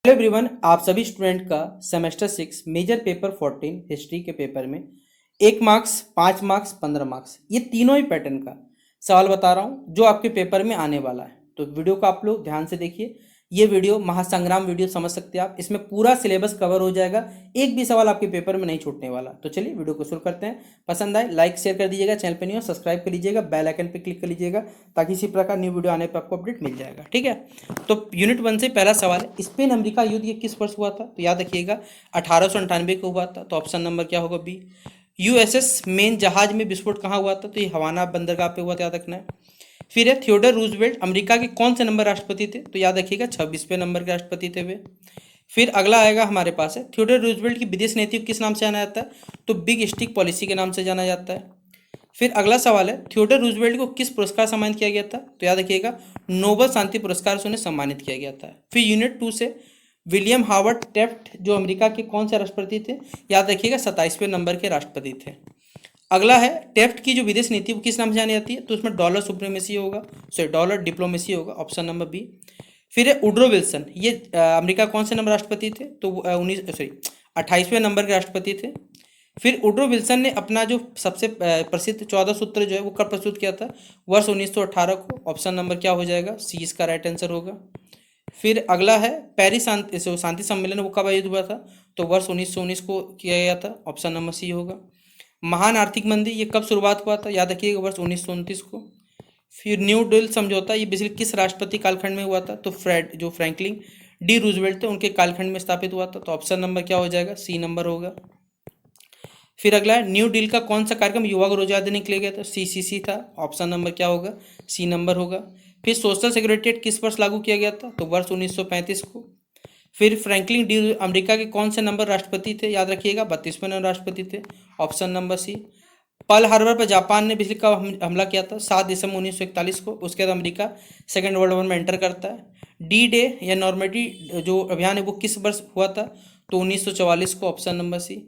Hello everyone, आप सभी student का सेमेस्टर 6 मेजर पेपर 14 हिस्ट्री के पेपर में 1 मार्क्स, 5 मार्क्स, 15 मार्क्स ये तीनों ही पैटर्न का सवाल बता रहा हूँ जो आपके पेपर में आने वाला है। तो वीडियो को आप लोग ध्यान से देखिए। ये वीडियो महासंग्राम वीडियो समझ सकते हैं आप। इसमें पूरा सिलेबस कवर हो जाएगा, एक भी सवाल आपके पेपर में नहीं छूटने वाला। तो चलिए वीडियो को शुरू करते हैं। पसंद आए लाइक शेयर कर दीजिएगा, चैनल पे नहीं हो सब्सक्राइब कर लीजिएगा, बेल आइकन पे क्लिक कर लीजिएगा ताकि इसी प्रकार न्यू वीडियो आने पर आपको अपडेट मिल जाएगा। ठीक है, तो यूनिट 1 से पहला सवाल है, स्पेन अमेरिका युद्ध ये किस वर्ष हुआ था? तो याद रखिएगा 1898 को हुआ था। तो ऑप्शन नंबर क्या होगा? बी। यूएसएस मेन जहाज में विस्फोट कहाँ हुआ था? तो ये हवाना बंदरगाह पे हुआ था, याद रखना है। फिर है थियोडर रूजवेल्ट अमेरिका के कौन से नंबर राष्ट्रपति थे? तो याद रखिएगा 26वें नंबर के राष्ट्रपति थे वे। फिर अगला आएगा हमारे पास है, थियोडर रूजवेल्ट की विदेश नीति को किस नाम से जाना जाता है? तो बिग स्टिक पॉलिसी के नाम से जाना जाता है। फिर अगला सवाल है, थियोडर रूजवेल्ट को किस पुरस्कार सम्मानित किया गया था? तो याद रखिएगा नोबल शांति पुरस्कार से उन्हें सम्मानित किया गया था। फिर यूनिट 2 से विलियम हार्वर्ड टेफ्ट जो अमेरिका के कौन से राष्ट्रपति थे? याद रखिएगा 27वें नंबर के राष्ट्रपति थे। अगला है, टेफ्ट की जो विदेश नीति वो किस नाम से जानी जाती है? तो उसमें डॉलर सुप्रीमेसी होगा, सॉरी डॉलर डिप्लोमेसी होगा, ऑप्शन नंबर बी। फिर है उड्रो विल्सन, ये अमेरिका कौन से नंबर राष्ट्रपति थे? तो 28वें नंबर के राष्ट्रपति थे। फिर उड्रो विल्सन ने अपना जो सबसे प्रसिद्ध 14 सूत्र जो है वो कब प्रस्तुत किया था? वर्ष 1918 को, ऑप्शन नंबर क्या हो जाएगा? सी इसका राइट आंसर होगा। फिर अगला है, पेरिस शांति सम्मेलन वो कब आयोजित हुआ था? तो वर्ष 1919 को किया गया था, ऑप्शन नंबर सी होगा। महान आर्थिक मंदी ये कब शुरुआत हुआ था? याद रखिएगा वर्ष 1929 को। फिर न्यू डील समझौता ये बेसिकली किस राष्ट्रपति कालखंड में हुआ था? तो फ्रैंकलिन डी रूजवेल्ट थे उनके कालखंड में स्थापित हुआ था। तो ऑप्शन नंबर क्या हो जाएगा? सी नंबर होगा। फिर अगला है, न्यू डील का कौन सा कार्यक्रम युवा को रोजगार देने के लिए गया था? सीसीसी था, ऑप्शन नंबर क्या होगा? सी नंबर होगा। फिर सोशल सिक्योरिटी एक्ट किस वर्ष लागू किया गया था? तो वर्ष 1935 को। फिर फ्रैंकलिन डी अमेरिका के कौन से नंबर राष्ट्रपति थे? याद रखिएगा 32वें नंबर राष्ट्रपति थे, option number C. Pearl Harbor पर जापान ने बिजली का हमला किया था 7 दिसंबर 1941 को। उसके बाद अमेरिका सेकेंड वर्ल्ड वॉर में एंटर करता है। डी डे या नॉर्मेडी जो अभियान है वो किस वर्ष हुआ था? तो 1944 को, ऑप्शन नंबर सी।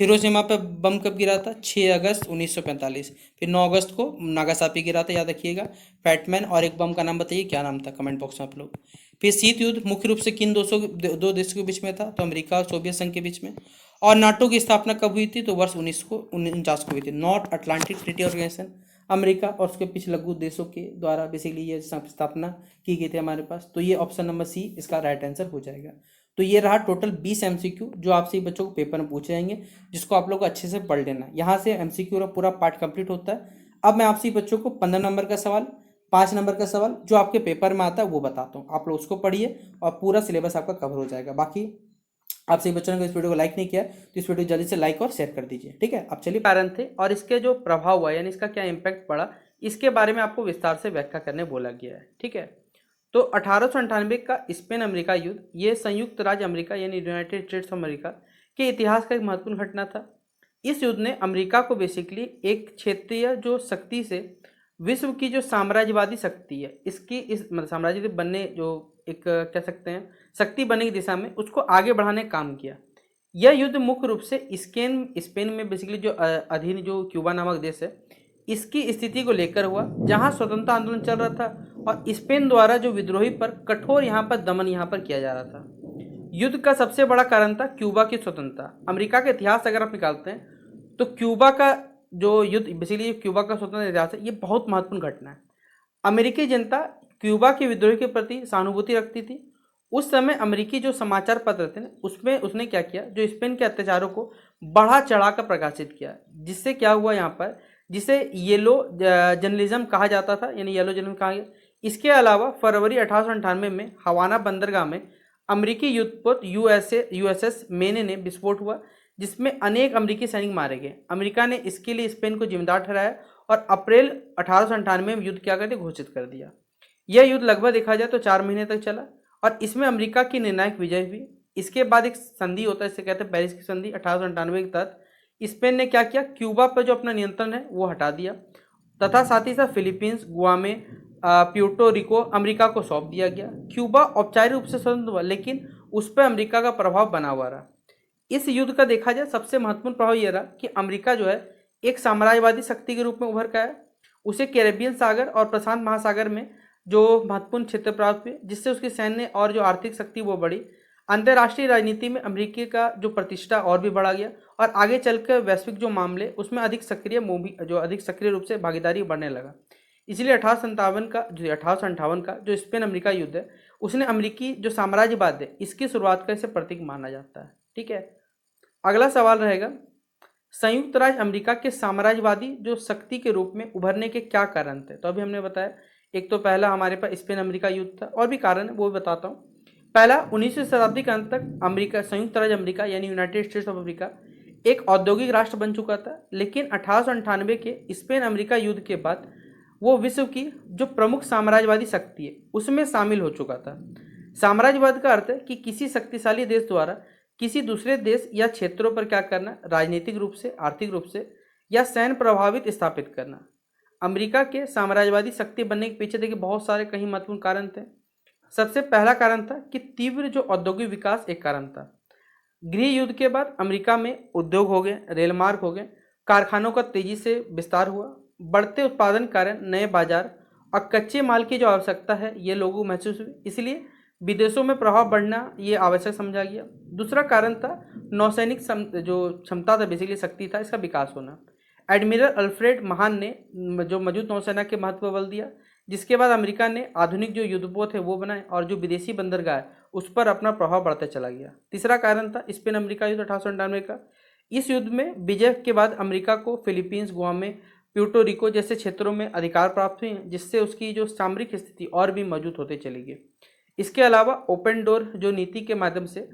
हिरोशिमा पर बम कब गिरा था? 6 अगस्त 1945। फिर 9 अगस्त को नागासाकी गिरा था, याद रखिएगा। फैटमैन और एक बम का नाम बताइए, क्या नाम था? कमेंट बॉक्स में आप लोग। फिर शीत युद्ध मुख्य रूप से किन दो देशों के बीच में था? तो अमेरिका और सोवियत संघ के बीच में। और नाटो की स्थापना कब हुई थी? तो वर्ष 1949 को हुई थी। North Atlantic Treaty Organization America और उसके पीछे लघु देशों के द्वारा बेसिकली ये स्थापना की गई थी हमारे पास। तो ये ऑप्शन नंबर सी इसका राइट आंसर हो जाएगा। तो ये रहा टोटल 20 एमसीक्यू जो आपसे बच्चों को पेपर में पूछे जाएंगे, जिसको आप लोग अच्छे से पढ़ लेना। यहाँ से एमसीक्यू का पूरा पार्ट कंप्लीट होता है। अब मैं आपसे बच्चों को 15 नंबर का सवाल, 5 नंबर का सवाल जो आपके पेपर में आता है वो बताता हूँ। आप लोग उसको पढ़िए और पूरा सिलेबस आपका कवर हो जाएगा। बाकी आपसे बच्चों ने इस वीडियो को लाइक नहीं किया तो इस वीडियो को जल्दी से लाइक और शेयर कर दीजिए। ठीक है, अब चलिए कारण थे और इसके जो प्रभाव हुआ यानी इसका क्या इम्पैक्ट पड़ा, इसके बारे में आपको विस्तार से व्याख्या करने बोला गया है। ठीक है, तो 1898 का स्पेन अमेरिका युद्ध ये संयुक्त राज्य अमेरिका यानी यूनाइटेड स्टेट्स ऑफ अमेरिका के इतिहास का एक महत्वपूर्ण घटना था। इस युद्ध ने अमेरिका को बेसिकली एक क्षेत्रीय जो शक्ति से विश्व की जो साम्राज्यवादी शक्ति है इसकी इस मतलब साम्राज्य बनने जो एक कह सकते हैं शक्ति बनने की दिशा में उसको आगे बढ़ाने का काम किया। यह युद्ध मुख्य रूप से स्पेन में बेसिकली जो अधीन जो क्यूबा नामक देश है इसकी स्थिति को लेकर हुआ, जहां स्वतंत्रता आंदोलन चल रहा था और स्पेन द्वारा जो विद्रोही पर कठोर यहाँ पर दमन यहाँ पर किया जा रहा था। युद्ध का सबसे बड़ा कारण था क्यूबा की स्वतंत्रता। अमेरिका का इतिहास अगर आप निकालते हैं तो क्यूबा का जो युद्ध बेसिकली क्यूबा का स्वतंत्र इतिहास है ये बहुत महत्वपूर्ण घटना है। अमेरिकी जनता क्यूबा के विद्रोही के प्रति सहानुभूति रखती थी। उस समय अमेरिकी जो समाचार पत्र थे उसमें उसने क्या किया, जो स्पेन के अत्याचारों को बढ़ा चढ़ा कर प्रकाशित किया, जिससे क्या हुआ यहाँ पर, जिसे येलो जर्नलिज्म कहा जाता था, यानी येलो जर्नलिज्म कहा गया। इसके अलावा फरवरी 1898 में हवाना बंदरगाह में अमेरिकी युद्धपोत यूएसएस मेने ने विस्फोट हुआ, जिसमें अनेक अमेरिकी सैनिक मारे गए। अमेरिका ने इसके लिए स्पेन को जिम्मेदार ठहराया और अप्रैल 1898 में युद्ध क्या कर दिया, घोषित कर दिया। यह युद्ध लगभग देखा जाए तो 4 महीने तक चला और इसमें अमेरिका की निर्णायक विजय हुई। इसके बाद एक संधि होता है, इसे कहते हैं पेरिस की संधि। 1898 के तहत स्पेन ने क्या किया, क्यूबा पर जो अपना नियंत्रण है वो हटा दिया तथा साथ ही साथ फिलीपींस, गुआमे, प्यूर्टो रिको अमेरिका को सौंप दिया गया। क्यूबा औपचारिक रूप से स्वतंत्र हुआ लेकिन उस पर अमेरिका का प्रभाव बना हुआ रहा। इस युद्ध का देखा जाए सबसे महत्वपूर्ण प्रभाव यह रहा कि अमेरिका जो है एक साम्राज्यवादी शक्ति के रूप में उभर का है। उसे कैरेबियन सागर और प्रशांत महासागर में जो महत्वपूर्ण क्षेत्र प्राप्त हुए, जिससे उसकी सैन्य और जो आर्थिक शक्ति वो बढ़ी। अंतर्राष्ट्रीय राजनीति में अमेरिका का जो प्रतिष्ठा और भी बढ़ा गया और आगे चलकर वैश्विक जो मामले उसमें अधिक सक्रिय रूप से भागीदारी बढ़ने लगा। इसलिए 1857 का जो स्पेन अमेरिका युद्ध है उसने अमेरिकी जो साम्राज्यवाद है इसकी शुरुआत का इसे प्रतीक माना जाता है। ठीक है, अगला सवाल रहेगा, संयुक्त राज्य अमेरिका के साम्राज्यवादी जो शक्ति के रूप में उभरने के क्या कारण थे? तो अभी हमने बताया, एक तो पहला हमारे पास स्पेन अमेरिका युद्ध था, और भी कारण है वो भी बताता हूँ। पहला, 19वीं शताब्दी के अंत तक अमेरिका, संयुक्त राज्य अमेरिका यानी यूनाइटेड स्टेट्स ऑफ अमेरिका एक औद्योगिक राष्ट्र बन चुका था, लेकिन 1898 के स्पेन अमेरिका युद्ध के बाद वो विश्व की जो प्रमुख साम्राज्यवादी शक्ति है उसमें शामिल हो चुका था। साम्राज्यवाद का अर्थ है कि किसी शक्तिशाली देश द्वारा किसी दूसरे देश या क्षेत्रों पर क्या करना, राजनीतिक रूप से, आर्थिक रूप से या सैन्य प्रभावित स्थापित करना। अमेरिका के साम्राज्यवादी शक्ति बनने के पीछे देखिए बहुत सारे कहीं महत्वपूर्ण कारण थे। सबसे पहला कारण था कि तीव्र जो औद्योगिक विकास एक कारण था। गृह युद्ध के बाद अमेरिका में उद्योग हो गए, रेल मार्ग हो गए, कारखानों का तेजी से विस्तार हुआ, बढ़ते उत्पादन के कारण नए बाजार और कच्चे माल की जो आवश्यकता है ये लोगों को महसूस हुई, इसलिए विदेशों में प्रभाव बढ़ना ये आवश्यक समझा गया। दूसरा कारण था नौसैनिक जो क्षमता था, बेसिकली शक्ति था, इसका विकास होना। एडमिरल अल्फ्रेड महान ने जो मौजूद नौसेना के महत्व पर बल दिया, जिसके बाद अमेरिका ने आधुनिक जो युद्धपोत है वो बनाए और जो विदेशी बंदरगाह उस पर अपना प्रभाव बढ़ता चला गया। तीसरा कारण था स्पेन अमेरिका युद्ध 1898 का। इस युद्ध में विजय के बाद अमेरिका को फिलीपींस, गुआम, प्यूर्टो रिको जैसे क्षेत्रों में अधिकार प्राप्त हुए, जिससे उसकी जो सामरिक स्थिति और भी मजबूत होते चली गई। इसके अलावा ओपन डोर जो नीति के माध्यम से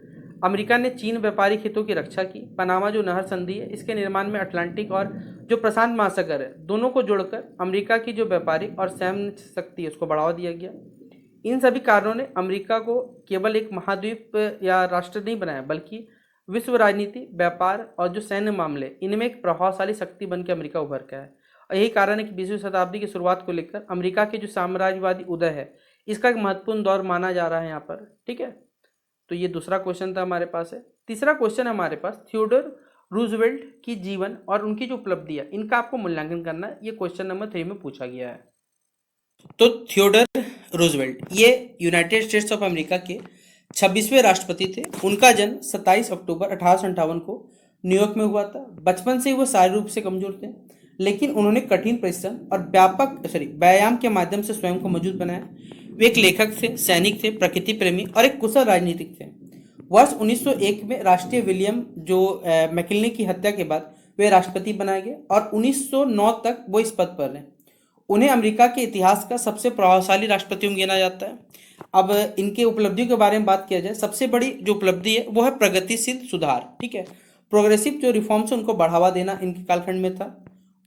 अमेरिका ने चीन व्यापारिक हितों की रक्षा की। पनामा जो नहर संधि है इसके निर्माण में अटलांटिक और जो प्रशांत महासागर है दोनों को जोड़कर अमेरिका की जो व्यापारिक और सैन्य शक्ति है उसको बढ़ावा दिया गया। इन सभी कारणों ने अमेरिका को केवल एक महाद्वीप या राष्ट्र नहीं बनाया, बल्कि विश्व राजनीति, व्यापार और जो सैन्य मामले इनमें एक प्रभावशाली शक्ति बनकर अमेरिका उभर के आया। और यही कारण है कि 20वीं शताब्दी की शुरुआत को लेकर अमेरिका के जो साम्राज्यवादी उदय है इसका एक महत्वपूर्ण दौर माना जा रहा है यहाँ पर। ठीक है, तो ये दूसरा क्वेश्चन था हमारे पास है। तीसरा क्वेश्चन हमारे पास थियोडोर रूजवेल्ट की जीवन और उनकी जो उपलब्धियां इनका आपको मूल्यांकन करना है। ये क्वेश्चन नंबर 3 में पूछा गया है। तो थियोडोर रूजवेल्ट ये यूनाइटेड स्टेट्स ऑफ अमेरिका के 26वें राष्ट्रपति थे। उनका जन्म 27 अक्टूबर 1858 को न्यूयॉर्क में हुआ था। बचपन से ही वो शारीरिक रूप से कमजोर थे, लेकिन उन्होंने कठिन परिश्रम और व्यायाम के माध्यम से स्वयं को मजबूत बनाया। वे एक लेखक थे, सैनिक थे, प्रकृति प्रेमी और एक कुशल राजनीतिक थे। वर्ष 1901 में राष्ट्रीय विलियम जो मैकिनले की हत्या के बाद वे राष्ट्रपति बनाए गए और 1909 तक वो इस पद पर रहे। उन्हें अमेरिका के इतिहास का सबसे प्रभावशाली राष्ट्रपति गिना जाता है। अब इनके उपलब्धियों के बारे में बात किया जाए, सबसे बड़ी जो उपलब्धि है वो है प्रगतिशील सुधार। ठीक है, प्रोग्रेसिव जो रिफॉर्म्स उनको बढ़ावा देना इनके कालखंड में था।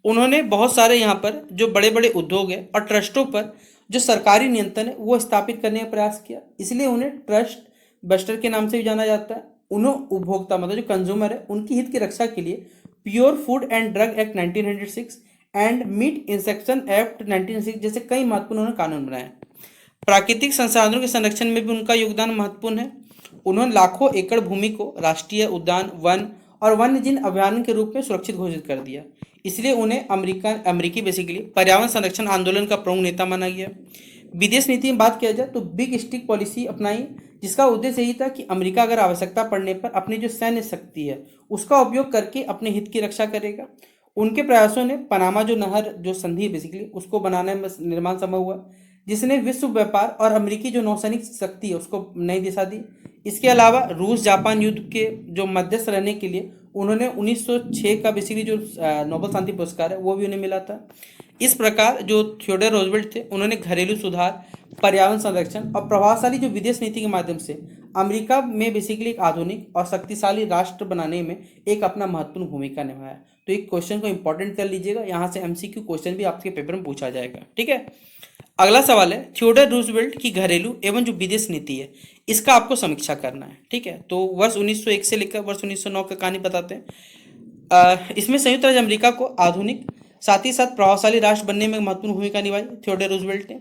उन्होंने बहुत सारे यहाँ पर जो बड़े बड़े उद्योग है और ट्रस्टों पर जो सरकारी नियंत्रण है वो स्थापित करने का प्रयास किया, इसलिए उन्हें ट्रस्ट बस्टर के नाम से भी जाना जाता है। उन्हें उपभोक्ता मतलब जो कंज्यूमर है उनकी हित की रक्षा के लिए pure food and drug act 1906 and meat inspection act 1906 जैसे कई महत्वपूर्ण उन्होंने कानून बनाए। प्राकृतिक संसाधनों के संरक्षण में भी उनका योगदान महत्वपूर्ण है। उन्होंने लाखों एकड़ भूमि को राष्ट्रीय उद्यान, वन और वन्यजीव अभयारण्य के रूप में सुरक्षित घोषित कर दिया, इसलिए उन्हें अमेरिकी बेसिकली पर्यावरण संरक्षण आंदोलन का प्रमुख नेता माना गया। विदेश नीति में बात किया जाए तो बिग स्टिक पॉलिसी अपनाई, जिसका उद्देश्य यही था कि अमेरिका अगर आवश्यकता पड़ने पर अपनी जो सैन्य शक्ति है उसका उपयोग करके अपने हित की रक्षा करेगा। उनके प्रयासों ने पनामा जो नहर जो संधि बेसिकली उसको बनाने में निर्माण संभव हुआ, जिसने विश्व व्यापार और अमेरिकी जो नौसैनिक शक्ति है उसको नई दिशा दी। इसके अलावा रूस जापान युद्ध के जो मध्यस्थ रहने के लिए उन्होंने 1906 का बेसिकली जो नोबेल शांति पुरस्कार है वो भी उन्हें मिला था। इस प्रकार जो थियोडोर रूजवेल्ट थे उन्होंने घरेलू सुधार, पर्यावरण संरक्षण और प्रभावशाली जो विदेश नीति के माध्यम से अमेरिका में बेसिकली एक आधुनिक और शक्तिशाली राष्ट्र बनाने में एक अपना महत्वपूर्ण भूमिका निभाया। तो एक क्वेश्चन को इंपॉर्टेंट कर लीजिएगा, यहाँ से एमसीक्यू क्वेश्चन भी आपके पेपर में पूछा जाएगा। ठीक है, अगला सवाल है थियोडोर रूजवेल्ट की घरेलू एवं जो विदेश नीति है इसका आपको समीक्षा करना है। ठीक है, तो वर्ष 1901 से लेकर वर्ष 1909 का कहानी बताते हैं। इसमें संयुक्त राज्य अमेरिका को आधुनिक साथ ही साथ प्रभावशाली राष्ट्र बनने में महत्वपूर्ण भूमिका निभाई थियोडोर रूजवेल्ट ने।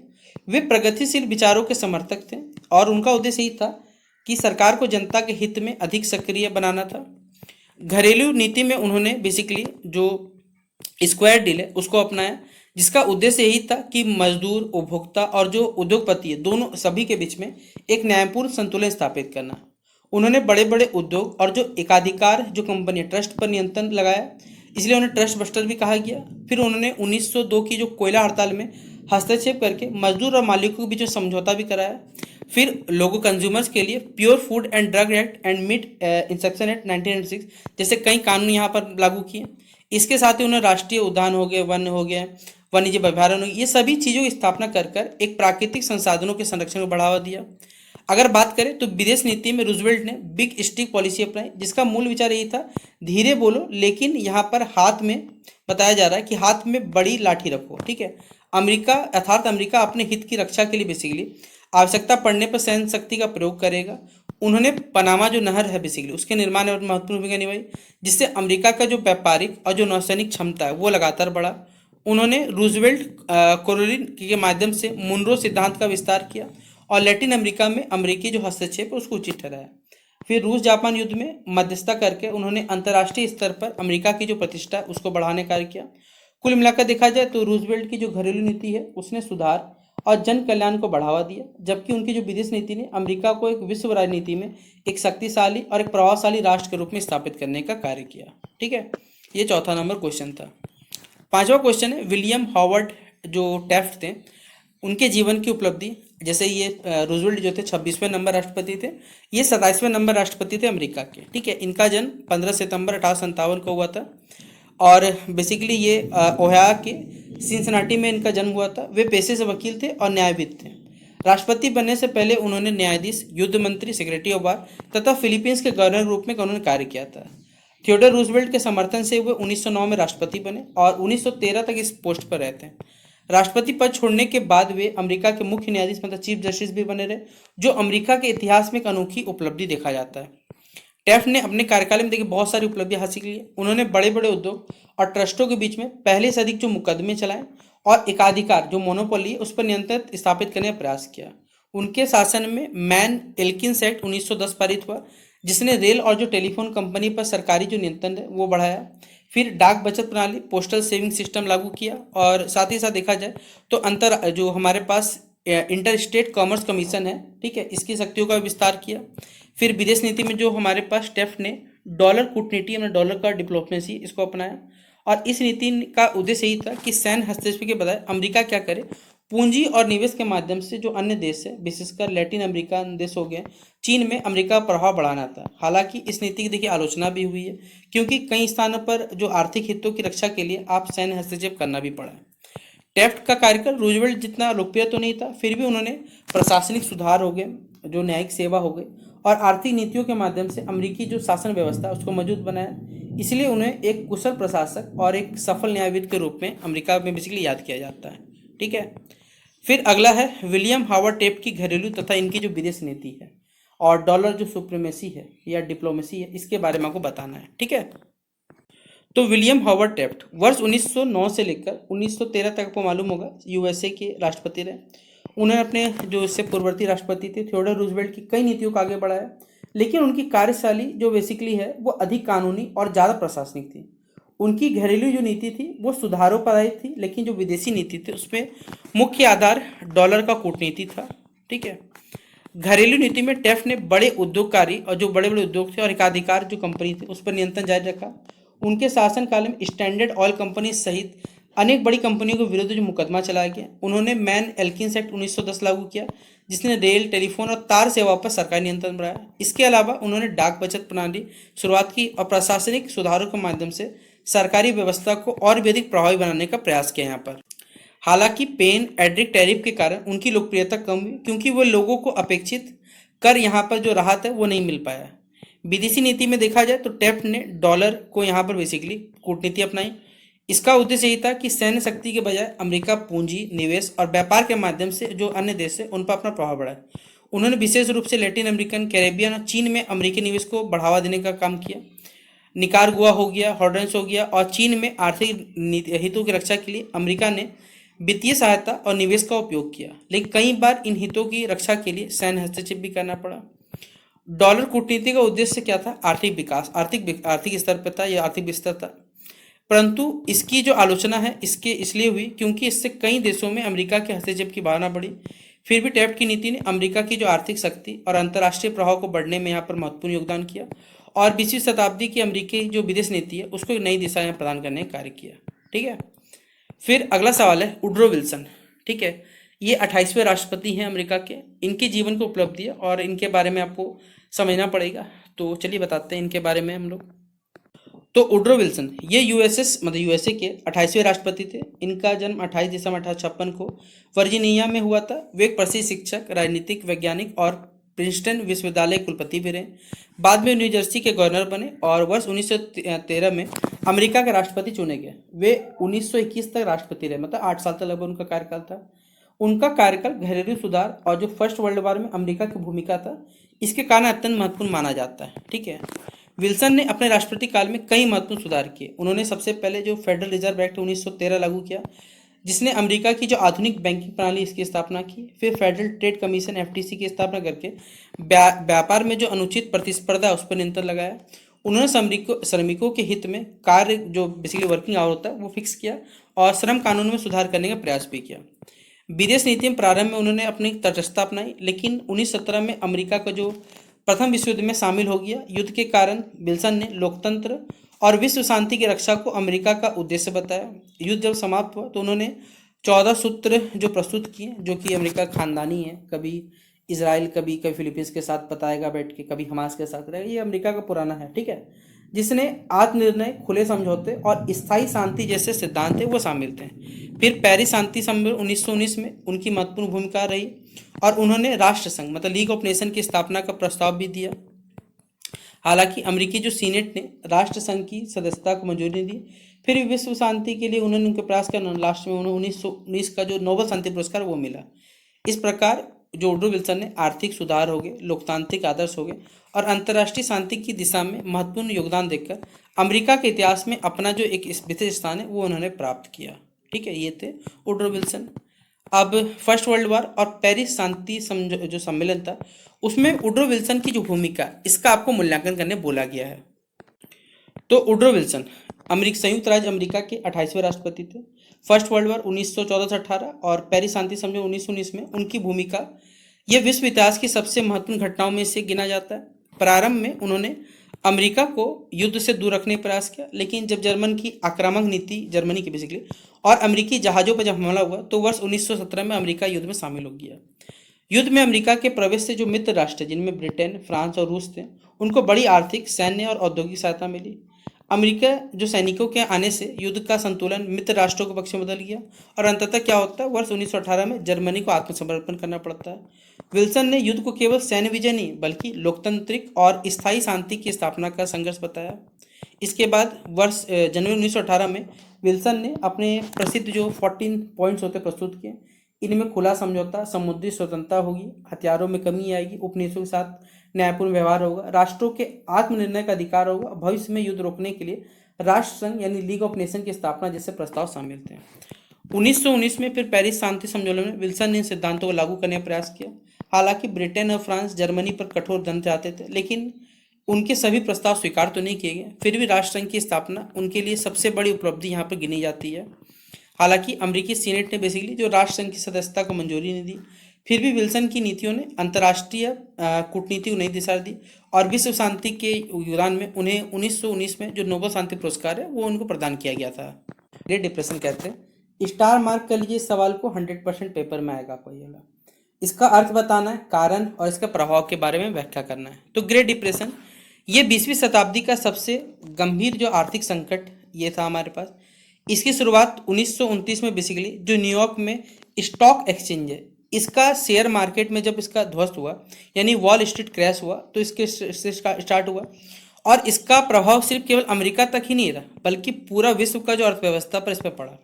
वे प्रगतिशील विचारों के समर्थक थे और उनका उद्देश्य यही था कि सरकार को जनता के हित में अधिक सक्रिय बनाना था। घरेलू नीति में उन्होंने बेसिकली जो स्क्वायर डील है उसको अपनाया, जिसका उद्देश्य यही था कि मजदूर, उपभोक्ता और जो उद्योगपति है दोनों सभी के बीच में एक न्यायपूर्ण संतुलन स्थापित करना। उन्होंने बड़े बड़े उद्योग और जो एकाधिकार जो कंपनी ट्रस्ट पर नियंत्रण लगाया, इसलिए उन्हें ट्रस्ट बस्टर भी कहा गया। फिर उन्होंने 1902 की जो कोयला हड़ताल में हस्तक्षेप करके मजदूर और मालिकों के बीच जो समझौता भी कराया। फिर लोगों कंज्यूमर्स के लिए pure food and drug act and meat inspection act 1906 जैसे कई कानून यहाँ पर लागू किए। इसके साथ ही उन्होंने राष्ट्रीय उद्यान हो गए, वन हो गए, वन्यजीव अभ्यारण्य, ये सभी चीज़ों की स्थापना कर कर एक प्राकृतिक संसाधनों के संरक्षण को बढ़ावा दिया। अगर बात करें तो विदेश नीति में रूजवेल्ट ने बिग स्टिक पॉलिसी अपनाई, जिसका मूल विचार यही था धीरे बोलो, लेकिन यहाँ पर हाथ में बताया जा रहा है कि हाथ में बड़ी लाठी रखो। ठीक है, अमेरिका अर्थात अमेरिका अपने हित की रक्षा के लिए बेसिकली आवश्यकता पड़ने पर सैन्य शक्ति का प्रयोग करेगा। उन्होंने पनामा जो नहर है बेसिकली उसके निर्माण में महत्वपूर्ण भूमिका निभाई, जिससे अमेरिका का जो व्यापारिक और जो नौसैनिक क्षमता है वो लगातार बढ़ा। उन्होंने रूजवेल्ट कोलोरिन के माध्यम से मुनरो सिद्धांत का विस्तार किया और लैटिन अमेरिका में अमेरिकी जो हस्तक्षेप है उसको उचित ठहराया। फिर रूस जापान युद्ध में मध्यस्थता करके उन्होंने अंतर्राष्ट्रीय स्तर पर अमेरिका की जो प्रतिष्ठा है उसको बढ़ाने का कार्य किया। कुल मिलाकर देखा जाए तो रूजवेल्ट की जो घरेलू नीति है उसने सुधार और जन कल्याण को बढ़ावा दिया, जबकि उनकी जो विदेश नीति ने अमेरिका को एक विश्व राजनीति में एक शक्तिशाली और एक प्रभावशाली राष्ट्र के रूप में स्थापित करने का कार्य किया। ठीक है, ये चौथा नंबर क्वेश्चन था। पांचवा क्वेश्चन है विलियम हॉवर्ड जो टैफ्ट थे उनके जीवन की उपलब्धि। जैसे ये रूजवेल्ट जो थे 26वें नंबर राष्ट्रपति थे, ये 27वें नंबर राष्ट्रपति थे अमेरिका के। ठीक है, इनका जन्म 15 सितंबर 1857 को हुआ था और बेसिकली ये ओहायो के सिंसिनाटी में इनका जन्म हुआ था। वे पेशे से वकील थे और न्यायविद थे। राष्ट्रपति बनने से पहले उन्होंने न्यायाधीश, युद्ध मंत्री, सेक्रेटरी ऑफ वार तथा फिलीपींस के गवर्नर के रूप में उन्होंने कार्य किया था। थियोडोर रूजवेल्ट के समर्थन से वे 1909 में राष्ट्रपति बने और 1913 तक इस पोस्ट पर रहते हैं। राष्ट्रपति पद छोड़ने के बाद वे अमेरिका के मुख्य न्यायाधीश मतलब चीफ जस्टिस भी बने रहे, जो अमेरिका के इतिहास में एक अनोखी उपलब्धि देखा जाता है। टैफ्ट ने अपने कार्यकाल में देखिए बहुत सारी उपलब्धियां हासिल की। उन्होंने बड़े बड़े उद्योग और ट्रस्टों के बीच में पहले से अधिक जो मुकदमे चलाए और एकाधिकार जो मोनोपोली है उस पर नियंत्रण स्थापित करने का प्रयास किया। उनके शासन में मैन एल्किन्स एक्ट 1910 पारित हुआ, जिसने रेल और जो टेलीफोन कंपनी पर सरकारी जो नियंत्रण है वो बढ़ाया। फिर डाक बचत प्रणाली, पोस्टल सेविंग सिस्टम लागू किया और साथ ही साथ देखा जाए तो अंतर जो हमारे पास इंटर स्टेट कॉमर्स कमीशन है, ठीक है, इसकी शक्तियों का विस्तार किया। फिर विदेश नीति में जो हमारे पास टैफ्ट ने डॉलर कूटनीति मतलब डॉलर का डिप्लोमेसी इसको अपनाया और इस नीति का उद्देश्य यही था कि सैन्य हस्तक्षेप के बजाय अमेरिका क्या करे, पूंजी और निवेश के माध्यम से जो अन्य देश है विशेषकर लैटिन अमेरिकन देश हो गए, चीन में अमेरिका का प्रभाव बढ़ाना था। हालांकि इस नीति की देखिए आलोचना भी हुई है, क्योंकि कई स्थानों पर जो आर्थिक हितों की रक्षा के लिए आप सैन्य हस्तक्षेप करना भी पड़ा। टैफ्ट का कार्यकाल रूजवेल्ट जितना लोकप्रिय तो नहीं था, फिर भी उन्होंने प्रशासनिक सुधार हो गए, जो न्यायिक सेवा हो गई और आर्थिक नीतियों के माध्यम से अमेरिकी जो शासन व्यवस्था उसको मजबूत बनाया। इसलिए उन्हें एक कुशल प्रशासक और एक सफल न्यायविद के रूप में अमेरिका में बेसिकली याद किया जाता है। ठीक है, फिर अगला है विलियम हावर्ड टैफ्ट की घरेलू तथा इनकी जो विदेश नीति है और डॉलर जो सुप्रीमेसी है या डिप्लोमेसी है, इसके बारे में आपको बताना है। ठीक है, तो विलियम हावर्ड टैफ्ट वर्ष 1909 से लेकर 1913 तक आपको मालूम होगा यूएसए के राष्ट्रपति रहे। उन्होंने अपने जो इससे पूर्ववर्ती राष्ट्रपति थे थियोडोर रूजवेल्ट की कई नीतियों को आगे बढ़ाया, लेकिन उनकी कार्यशैली जो बेसिकली है वो अधिक कानूनी और ज़्यादा प्रशासनिक थी। उनकी घरेलू जो नीति थी वो सुधारों पर आधारित थी, लेकिन जो विदेशी नीति थी उसमें मुख्य आधार डॉलर का कूटनीति था। ठीक है, घरेलू नीति में टैफ्ट ने बड़े उद्योगकारी और जो बड़े बड़े उद्योग थे और एकाधिकार जो कंपनी थी उस पर नियंत्रण जारी रखा। उनके शासनकाल में स्टैंडर्ड ऑयल कंपनी सहित अनेक बड़ी कंपनियों के विरुद्ध जो मुकदमा चलाया गया। उन्होंने मैन एल्किन्स एक्ट 1910 लागू किया, जिसने रेल, टेलीफोन और तार सेवाओं पर सरकारी नियंत्रण बढ़ाया। इसके अलावा उन्होंने डाक बचत प्रणाली शुरुआत की और प्रशासनिक सुधारों के माध्यम से सरकारी व्यवस्था को और भी अधिक प्रभावी बनाने का प्रयास किया यहाँ पर। हालांकि पेन एड्रिक टैरिफ के कारण उनकी लोकप्रियता कम हुई, क्योंकि वो लोगों को अपेक्षित कर यहाँ पर जो राहत है वो नहीं मिल पाया। विदेशी नीति में देखा जाए तो टैफ्ट ने डॉलर को यहाँ पर बेसिकली कूटनीति अपनाई। इसका उद्देश्य यही था कि सैन्य शक्ति के बजाय अमेरिका पूंजी, निवेश और व्यापार के माध्यम से जो अन्य देश है उन पर अपना प्रभाव बढ़ाए। उन्होंने विशेष रूप से लैटिन अमेरिकन, कैरेबियन और चीन में अमेरिकी निवेश को बढ़ावा देने का काम किया। निकारागुआ हो गया, हॉन्डुरास हो गया और चीन में आर्थिक हितों की रक्षा के लिए अमेरिका ने वित्तीय सहायता और निवेश का उपयोग किया, लेकिन कई बार इन हितों की रक्षा के लिए सैन्य हस्तक्षेप भी करना पड़ा। डॉलर कूटनीति का उद्देश्य क्या था? आर्थिक विकास, आर्थिक स्तर पर था या आर्थिक विस्तार था। परंतु इसकी जो आलोचना है इसके इसलिए हुई क्योंकि इससे कई देशों में अमेरिका के हस्तक्षेप की भावना बढ़ी। फिर भी टैफ्ट की नीति ने अमेरिका की जो आर्थिक शक्ति और अंतर्राष्ट्रीय प्रभाव को बढ़ने में यहाँ पर महत्वपूर्ण योगदान किया और 20वीं शताब्दी की अमेरिकी जो विदेश नीति है उसको एक नई दिशा यहाँ प्रदान करने का कार्य किया। ठीक है, फिर अगला सवाल है वुडरो विल्सन। ठीक है, ये 28वें राष्ट्रपति हैं अमेरिका के। इनके जीवन को उपलब्धि है और इनके बारे में आपको समझना पड़ेगा। तो चलिए बताते हैं इनके बारे में हम लोग। तो वुडरो विल्सन ये यूएसए के 28वें राष्ट्रपति थे। इनका जन्म 28 दिसंबर 1856 को वर्जीनिया में हुआ था। वे एक प्रसिद्ध शिक्षक, राजनीतिक वैज्ञानिक और प्रिंसटन विश्वविद्यालय कुलपति भी रहे। बाद में न्यू जर्सी के गवर्नर बने और वर्ष 1913 में अमेरिका के राष्ट्रपति चुने गए। वे 1921 तक राष्ट्रपति रहे, मतलब 8 साल तक लगभग उनका कार्यकाल था। उनका कार्यकाल घरेलू सुधार और जो फर्स्ट वर्ल्ड वॉर में अमेरिका की भूमिका था इसके कारण अत्यंत महत्वपूर्ण माना जाता है। ठीक है, विल्सन ने अपने राष्ट्रपति काल में कई महत्वपूर्ण सुधार किए। उन्होंने सबसे पहले जो फेडरल रिजर्व एक्ट 1913 लागू किया, जिसने अमेरिका की जो आधुनिक बैंकिंग प्रणाली इसकी स्थापना की। फिर फेडरल ट्रेड कमीशन एफटीसी की स्थापना करके व्यापार में जो अनुचित प्रतिस्पर्धा उस पर नियंत्रण लगाया। उन्होंने श्रमिकों के हित में कार्य जो बेसिकली वर्किंग आवर होता है वो फिक्स किया और श्रम कानून में सुधार करने का प्रयास भी किया। विदेश नीति में प्रारंभ में उन्होंने अपनी तटस्थता अपनाई, लेकिन 1917 में अमेरिका का जो प्रथम विश्व युद्ध में शामिल हो गया। युद्ध के कारण विल्सन ने लोकतंत्र और विश्व शांति की रक्षा को अमेरिका का उद्देश्य बताया। युद्ध जब समाप्त हुआ तो उन्होंने 14 सूत्र जो प्रस्तुत किए, जो कि अमेरिका खानदानी है, कभी इसराइल कभी फिलीपींस के साथ बताएगा बैठ के, कभी हमास के साथ रहेगा, ये अमेरिका का पुराना है। ठीक है, जिसने आत्मनिर्णय, खुले समझौते और स्थायी शांति जैसे सिद्धांत है वो शामिल थे। फिर पेरिस शांति सम्मेलन 1919 में उनकी महत्वपूर्ण भूमिका रही और उन्होंने राष्ट्र संघ मतलब लीग ऑफ नेशन की स्थापना का प्रस्ताव भी दिया। हालांकि अमेरिकी जो सीनेट ने राष्ट्र संघ की सदस्यता को मंजूरी नहीं दी। फिर भी विश्व शांति के लिए उन्होंने उनके प्रयास किया। लास्ट में उन्हें 1919 का जो नोबेल शांति पुरस्कार वो मिला। इस प्रकार जो वुडरो विल्सन ने आर्थिक सुधार हो गए, लोकतांत्रिक आदर्श हो गए और अंतर्राष्ट्रीय शांति की दिशा में महत्वपूर्ण योगदान देकर अमेरिका के इतिहास में अपना जो एक विशेष स्थान है वो उन्होंने प्राप्त किया। ठीक है, ये थे वुडरो विल्सन। अब फर्स्ट वर्ल्ड वॉर और पेरिस शांति जो सम्मेलन था उसमें वुडरो विल्सन की जो भूमिका, इसका आपको मूल्यांकन करने बोला गया है। तो वुडरो विल्सन संयुक्त राज्य अमेरिका के 28वें राष्ट्रपति थे। फर्स्ट वर्ल्ड वॉर 1914 से 18 और पेरिस शांति समझौता 1919 में उनकी भूमिका यह विश्व इतिहास की सबसे महत्वपूर्ण घटनाओं में से गिना जाता है। प्रारंभ में उन्होंने अमेरिका को युद्ध से दूर रखने का प्रयास किया, लेकिन जब जर्मन की आक्रामक नीति, जर्मनी की बेसिकली, और अमेरिकी जहाज़ों पर जब हमला हुआ तो वर्ष 1917 में अमेरिका युद्ध में शामिल हो गया। युद्ध में अमेरिका के प्रवेश से जो मित्र राष्ट्र जिनमें ब्रिटेन, फ्रांस और रूस थे, उनको बड़ी आर्थिक, सैन्य और औद्योगिक सहायता मिली। अमेरिका जो सैनिकों के आने से युद्ध का संतुलन मित्र राष्ट्रों के पक्ष में बदल गया और अंततः क्या होता है, वर्ष 1918 में जर्मनी को आत्मसमर्पण करना पड़ता है। विल्सन ने युद्ध को केवल सैन्य विजय नहीं बल्कि लोकतांत्रिक और स्थायी शांति की स्थापना का संघर्ष बताया। इसके बाद वर्ष जनवरी 1918 में विल्सन ने अपने प्रसिद्ध जो 14 पॉइंट्स होते प्रस्तुत किए। इनमें खुला समझौता, समुद्री स्वतंत्रता होगी, हथियारों में कमी आएगी, उपनिवेशों के साथ न्यायपूर्ण व्यवहार होगा, राष्ट्रों के आत्मनिर्णय का अधिकार होगा, भविष्य में युद्ध रोकने के लिए राष्ट्र संघ यानी लीग ऑफ नेशन की स्थापना जैसे प्रस्ताव शामिल थे। 1919 में फिर पेरिस शांति समझौते में विल्सन ने इन सिद्धांतों को लागू करने का प्रयास किया। हालांकि ब्रिटेन और फ्रांस जर्मनी पर कठोर दंड चाहते थे, लेकिन उनके सभी प्रस्ताव स्वीकार तो नहीं किए गए। फिर भी राष्ट्र संघ की स्थापना उनके लिए सबसे बड़ी उपलब्धि यहाँ पर गिनी जाती है। हालांकि अमेरिकी सीनेट ने बेसिकली जो राष्ट्र संघ की सदस्यता को मंजूरी नहीं दी, फिर भी विल्सन की नीतियों ने अंतर्राष्ट्रीय कूटनीति को नई दिशा दी और विश्व शांति के योगदान में उन्हें 1919 में जो नोबेल शांति पुरस्कार है वो उनको प्रदान किया गया था। ग्रेट डिप्रेशन कहते हैं। स्टार मार्क कर लीजिए, सवाल को 100% पेपर में आएगा आपको ये वाला। इसका अर्थ बताना है, कारण और इसका प्रभाव के बारे में व्याख्या करना है। तो ग्रेट डिप्रेशन ये 20वीं शताब्दी का सबसे गंभीर जो आर्थिक संकट ये था हमारे पास। इसकी शुरुआत 1929 में बेसिकली जो न्यूयॉर्क में स्टॉक एक्सचेंज है, इसका शेयर मार्केट में जब इसका ध्वस्त हुआ यानी वॉल स्ट्रीट क्रैश हुआ तो इसके स्टार्ट हुआ और इसका प्रभाव सिर्फ केवल अमेरिका तक ही नहीं रहा बल्कि पूरा विश्व का जो अर्थव्यवस्था पर इस पर पड़ा।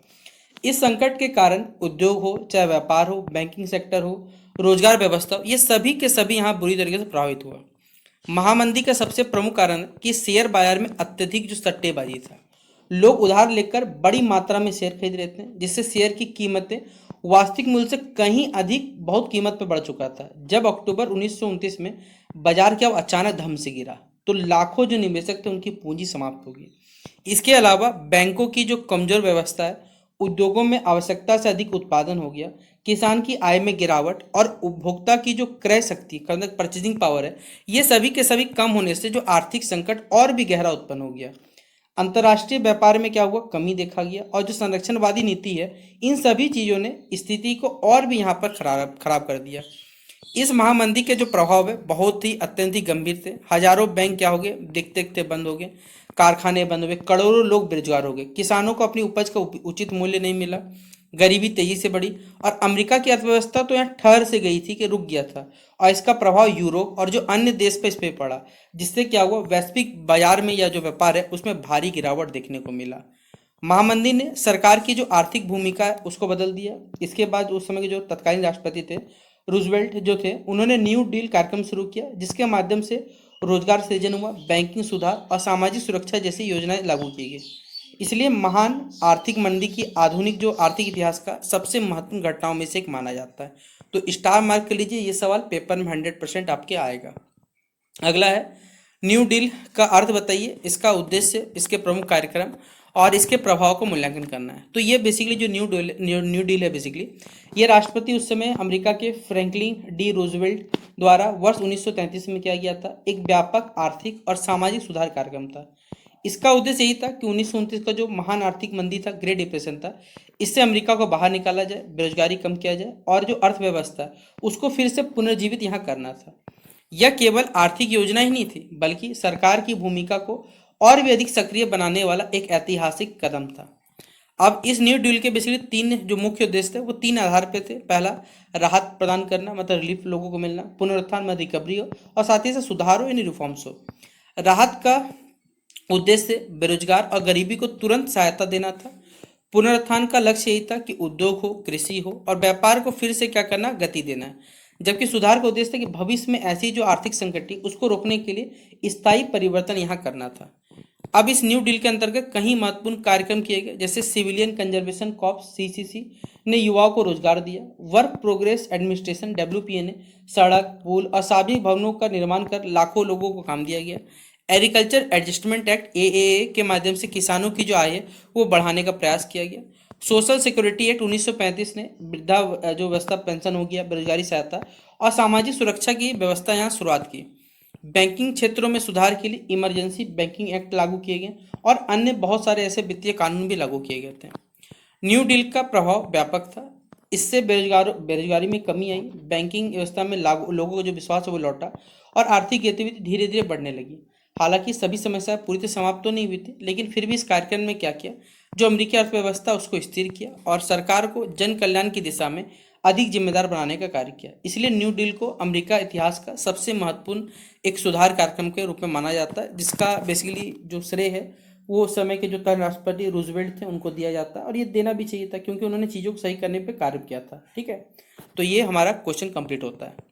इस संकट के कारण उद्योग हो, चाहे व्यापार हो, बैंकिंग सेक्टर हो, रोजगार व्यवस्था हो, ये सभी के सभी यहाँ बुरी तरीके से प्रभावित हुआ। महामंदी का सबसे प्रमुख कारण कि शेयर बाजार में अत्यधिक जो सट्टेबाजी था, लोग उधार लेकर बड़ी मात्रा में शेयर खरीद रहे थे, जिससे शेयर की कीमतें वास्तविक मूल्य से कहीं अधिक बहुत कीमत पर बढ़ चुका था। जब अक्टूबर 1929 में बाजार क्या अचानक धम से गिरा तो लाखों जो निवेशक थे उनकी पूंजी समाप्त हो गई। इसके अलावा बैंकों की जो कमजोर व्यवस्था है उद्योगों में आवश्यकता से अधिक उत्पादन हो गया, किसान की आय में गिरावट और उपभोक्ता की जो क्रय शक्ति मतलब परचेजिंग पावर है, ये सभी के सभी कम होने से जो आर्थिक संकट और भी गहरा उत्पन्न हो गया। अंतर्राष्ट्रीय व्यापार में क्या हुआ, कमी देखा गया, और जो संरक्षणवादी नीति है, इन सभी चीज़ों ने स्थिति को और भी यहाँ पर खराब खराब कर दिया। इस महामंदी के जो प्रभाव है बहुत ही अत्यंत ही गंभीर थे। हजारों बैंक क्या हो गए, देखते देखते बंद हो गए, कारखाने बंद हो गए, करोड़ों लोग बेरोजगार हो गए, किसानों को अपनी उपज का उचित मूल्य नहीं मिला, गरीबी तेजी से बढ़ी, और अमेरिका की अर्थव्यवस्था तो यहाँ ठहर से गई थी कि रुक गया था, और इसका प्रभाव यूरोप और जो अन्य देश पे इस पे पड़ा, जिससे क्या हुआ, वैश्विक बाजार में या जो व्यापार है उसमें भारी गिरावट देखने को मिला। महामंदी ने सरकार की जो आर्थिक भूमिका है उसको बदल दिया। इसके बाद उस समय के जो तत्कालीन राष्ट्रपति थे रूजवेल्ट जो थे, उन्होंने न्यू डील कार्यक्रम शुरू किया, जिसके माध्यम से रोजगार सृजन हुआ, बैंकिंग सुधार और सामाजिक सुरक्षा जैसी योजनाएं लागू की गई। इसलिए महान आर्थिक मंदी की आधुनिक जो आर्थिक इतिहास का सबसे महत्वपूर्ण घटनाओं में से एक माना जाता है। तो स्टार मार्क कर लीजिए, ये सवाल पेपर में 100% आपके आएगा। अगला है न्यू डील का अर्थ बताइए, इसका उद्देश्य, इसके प्रमुख कार्यक्रम और इसके प्रभाव को मूल्यांकन करना है। तो ये बेसिकली जो न्यू डील है बेसिकली, ये राष्ट्रपति उस समय अमेरिका के फ्रैंकलिन डी रूजवेल्ट द्वारा वर्ष 1933 में किया गया था। एक व्यापक आर्थिक और सामाजिक सुधार कार्यक्रम था। इसका उद्देश्य यही था कि 1929 का जो महान आर्थिक मंदी था, ग्रेट डिप्रेशन था, इससे अमेरिका को बाहर निकाला जाए, बेरोजगारी कम किया जाए और जो अर्थव्यवस्था उसको फिर से पुनर्जीवित यहाँ करना था। यह केवल आर्थिक योजना ही नहीं थी, बल्कि सरकार की भूमिका को और भी अधिक सक्रिय बनाने वाला एक ऐतिहासिक कदम था। अब इस न्यू डील के बेसिकली तीन जो मुख्य उद्देश्य थे वो तीन आधार पे थे। पहला, राहत प्रदान करना मतलब रिलीफ लोगों को मिलना, पुनरुत्थान में रिकवरी हो, और साथ ही साथ सुधार हो यानी रिफॉर्म्स हो। राहत का उद्देश्य बेरोजगार और गरीबी को तुरंत सहायता देना था। पुनरुत्थान का लक्ष्य यही था कि उद्योग हो, कृषि हो और व्यापार को फिर से क्या करना, गति देना है। जबकि सुधार का उद्देश्य था कि भविष्य में ऐसी जो आर्थिक संकट थी उसको रोकने के लिए स्थायी परिवर्तन यहाँ करना था। अब इस न्यू डील के अंतर्गत कई महत्वपूर्ण कार्यक्रम किए गए, जैसे सिविलियन कंजर्वेशन कॉर्प्स सीसीसी ने युवाओं को रोजगार दिया, वर्क प्रोग्रेस एडमिनिस्ट्रेशन डब्ल्यूपीए ने सड़क, पुल और सार्वजनिक भवनों का निर्माण कर लाखों लोगों को काम दिया गया। एग्रीकल्चर एडजस्टमेंट एक्ट एएए के माध्यम से किसानों की जो आय है वो बढ़ाने का प्रयास किया गया। सोशल सिक्योरिटी एक्ट 1935 ने वृद्धा जो व्यवस्था पेंशन हो गया, बेरोजगारी सहायता और सामाजिक सुरक्षा की व्यवस्था यहाँ शुरुआत की। बैंकिंग क्षेत्रों में सुधार के लिए इमरजेंसी बैंकिंग एक्ट लागू किए गए और अन्य बहुत सारे ऐसे वित्तीय कानून भी लागू किए गए थे। न्यू डील का प्रभाव व्यापक था। इससे बेरोजगारी में कमी आई, बैंकिंग व्यवस्था में लागू लोगों का जो विश्वास है वो लौटा और आर्थिक गतिविधि धीरे धीरे बढ़ने लगी। हालांकि सभी समस्याएं पूरी तरह समाप्त तो नहीं हुई थी, लेकिन फिर भी इस कार्यक्रम में क्या किया, जो अमेरिकी अर्थव्यवस्था उसको स्थिर किया और सरकार को जन कल्याण की दिशा में अधिक जिम्मेदार बनाने का कार्य किया। इसलिए न्यू डील को अमेरिका इतिहास का सबसे महत्वपूर्ण एक सुधार कार्यक्रम के रूप में माना जाता है, जिसका बेसिकली जो श्रेय है वो उस समय के जो तन राष्ट्रपति रूजवेल्ट थे उनको दिया जाता है, और ये देना भी चाहिए था क्योंकि उन्होंने चीज़ों को सही करने पर कार्य किया था। ठीक है, तो ये हमारा क्वेश्चन कंप्लीट होता है।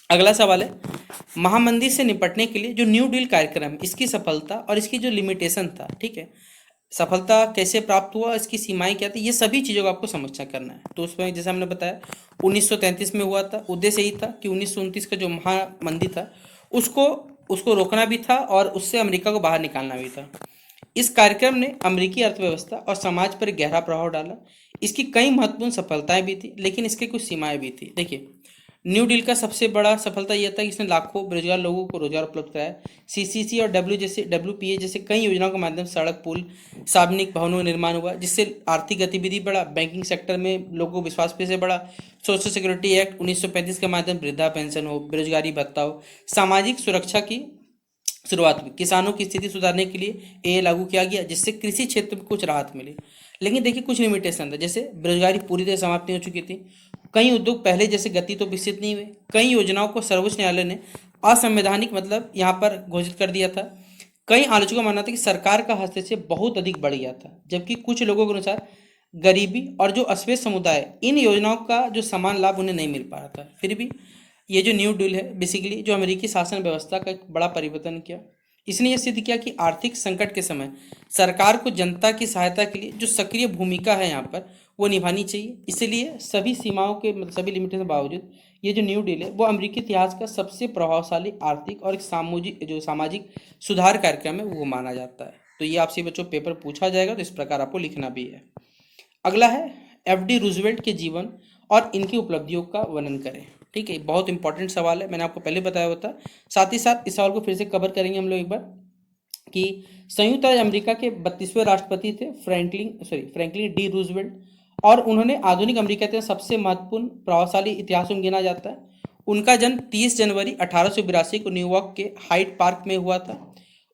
अगला सवाल है, महामंदी से निपटने के लिए जो न्यू डील कार्यक्रम, इसकी सफलता और इसकी जो लिमिटेशन था, ठीक है, सफलता कैसे प्राप्त हुआ, इसकी सीमाएं क्या थी, ये सभी चीज़ों को आपको समझना करना है। तो उसमें जैसे हमने बताया 1933 में हुआ था। उद्देश्य यही था कि 1929 का जो महामंदी था उसको उसको रोकना भी था और उससे अमेरिका को बाहर निकालना भी था। इस कार्यक्रम ने अमेरिकी अर्थव्यवस्था और समाज पर गहरा प्रभाव डाला। इसकी कई महत्वपूर्ण सफलताएं भी थी, लेकिन इसके कुछ सीमाएं भी थी। देखिए, न्यू डील का सबसे बड़ा सफलता यह था कि इसने लाखों बेरोजगार लोगों को रोजगार उपलब्ध कराया। सीसीसी और डब्ल्यूपीए जैसे कई योजनाओं के माध्यम से सड़क, पुल, सार्वजनिक भवनों का निर्माण हुआ, जिससे आर्थिक गतिविधि बढ़ा, बैंकिंग सेक्टर में लोगों को विश्वास फिर से बढ़ा। सोशल सिक्योरिटी एक्ट 1935 के माध्यम वृद्धा पेंशन हो, बेरोजगारी भत्ता हो, सामाजिक सुरक्षा की शुरुआत हुई। किसानों की स्थिति सुधारने के लिए ये लागू किया गया, जिससे कृषि क्षेत्र में कुछ राहत मिली। लेकिन देखिए कुछ लिमिटेशन था, जैसे बेरोजगारी पूरी तरह समाप्त नहीं हो चुकी थी, कई उद्योग पहले जैसे गति तो विकसित नहीं हुए, कई योजनाओं को सर्वोच्च न्यायालय ने असंवैधानिक मतलब यहाँ पर घोषित कर दिया था। कई आलोचकों का मानना था कि सरकार का हस्तक्षेप बहुत अधिक बढ़ गया था, जबकि कुछ लोगों के अनुसार गरीबी और जो अश्वेत समुदाय, इन योजनाओं का जो समान लाभ उन्हें नहीं मिल पा रहा था। फिर भी ये जो न्यू डील है बेसिकली जो अमेरिकी शासन व्यवस्था का एक बड़ा परिवर्तन किया। इसने ये सिद्ध किया कि आर्थिक संकट के समय सरकार को जनता की सहायता के लिए जो सक्रिय भूमिका है यहाँ पर वो निभानी चाहिए। इसलिए सभी सीमाओं के मतलब सभी लिमिटेशन के बावजूद ये जो न्यू डील है वो अमेरिकी इतिहास का सबसे प्रभावशाली आर्थिक और एक सामाजिक सुधार कार्यक्रम है वो माना जाता है। तो ये आपसे बच्चों पेपर पूछा जाएगा, तो इस प्रकार आपको लिखना भी है। अगला है एफडी रूजवेल्ट के जीवन और इनकी उपलब्धियों का वर्णन करें। ठीक है, बहुत इंपॉर्टेंट सवाल है, मैंने आपको पहले बताया होता। साथ ही साथ इस सवाल को फिर से कवर करेंगे हम लोग एक बार कि संयुक्त राज्य अमेरिका के 32वें राष्ट्रपति थे फ्रैंकलिन डी रूजवेल्ट, और उन्होंने आधुनिक अमेरिका के सबसे महत्वपूर्ण प्रभावशाली इतिहासों में गिना जाता है। उनका जन्म 30 जनवरी 1882 को न्यूयॉर्क के हाइड पार्क में हुआ था।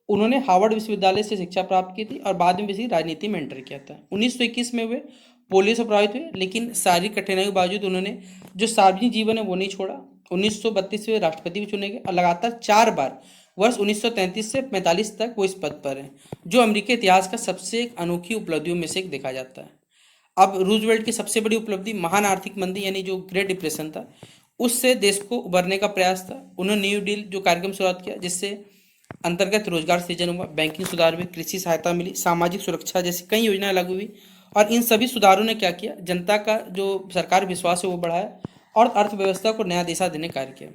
उन्होंने हार्वर्ड विश्वविद्यालय से शिक्षा प्राप्त की थी और बाद में भी राजनीति में एंटर किया था। 1921 में वे पोलियो से प्रभावित हुए, लेकिन शारीरिक कठिनाइयों के बावजूद उन्होंने जो सार्वजनिक जीवन है वो नहीं छोड़ा। 1932 में राष्ट्रपति भी चुने गए और लगातार 4 बार वर्ष 1933 से 45 तक वो इस पद पर हैं, जो अमेरिकी इतिहास का सबसे एक अनोखी उपलब्धियों में से एक देखा जाता है। अब रूजवेल्ट की सबसे बड़ी उपलब्धि महान आर्थिक मंदी यानी जो ग्रेट डिप्रेशन था उससे देश को उबरने का प्रयास था। उन्होंने न्यू डील जो कार्यक्रम शुरुआत किया, जिससे अंतर्गत रोजगार सृजन हुआ, बैंकिंग सुधार हुए, कृषि सहायता मिली, सामाजिक सुरक्षा जैसी कई योजनाएं लागू हुई। और इन सभी सुधारों ने क्या किया, जनता का जो सरकार विश्वास है वो बढ़ाया और अर्थव्यवस्था को नया दिशा देने कार्य किया।